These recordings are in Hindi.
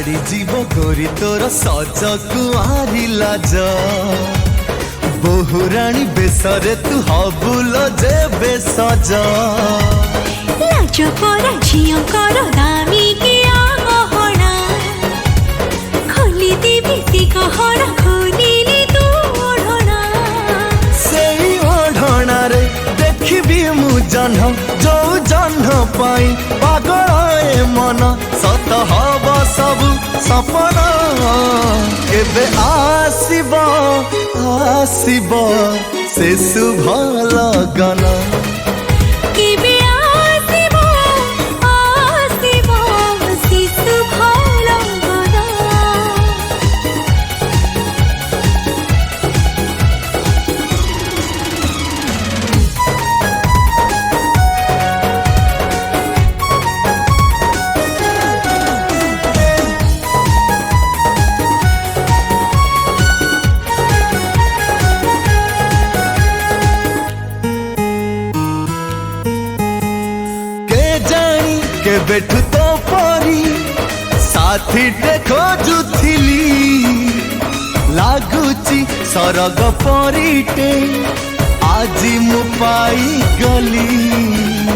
छाड़ी जीव गोरी तोर सज कुआरी लाज बहुराणी बेसरे तू हबुल जे बेसज लाज पर झियो कर दामी किया गहना खोली देवी ती गहना खोलिली तू ओढ़ना सेई ओढ़ना रे देखबी मु जन्ह जो जन्ह पाई पागल ए मन सत हब सब सपना केबे आसीब आसीब से शुभ लगन केबे आसीब आसीब से शुभ लगन के बैठू तो परी साथी टे खोजुथिली लागुची सरग परीटे आजी मु पाई गली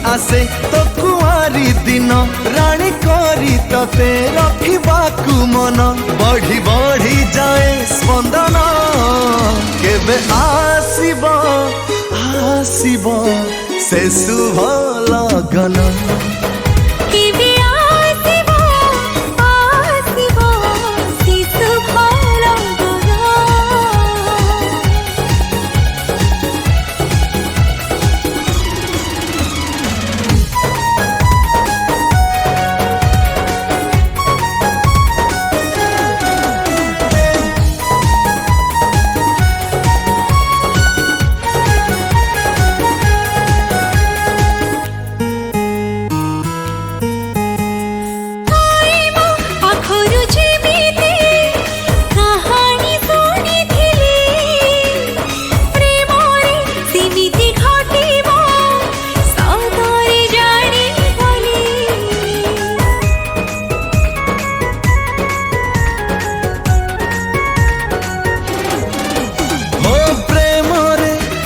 आसे तो कुआरी दिन रानी करी तते रखिबाकु मन बढ़ी बढ़ी जाए स्पंदन केबे आसीब आसीब से शुभ लगन केबे आसीब आसीब से शुभ लगन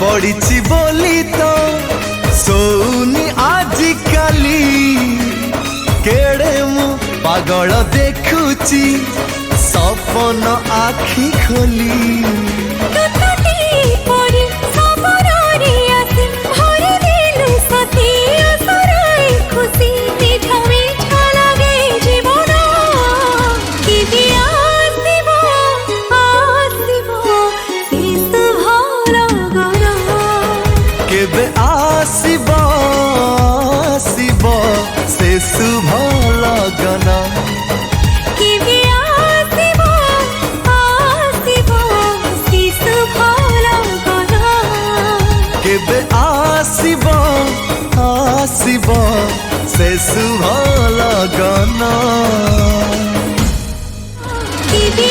पड़ी बोली तो सोनी आजिकाली केड़े मु पागल देखुची सपन आखि खोली केबे आसीब आसीब से शुभ लगन केबे आसीब आसीब से शुभ लगन केबे आसीब आसीब से शुभ लगन केबे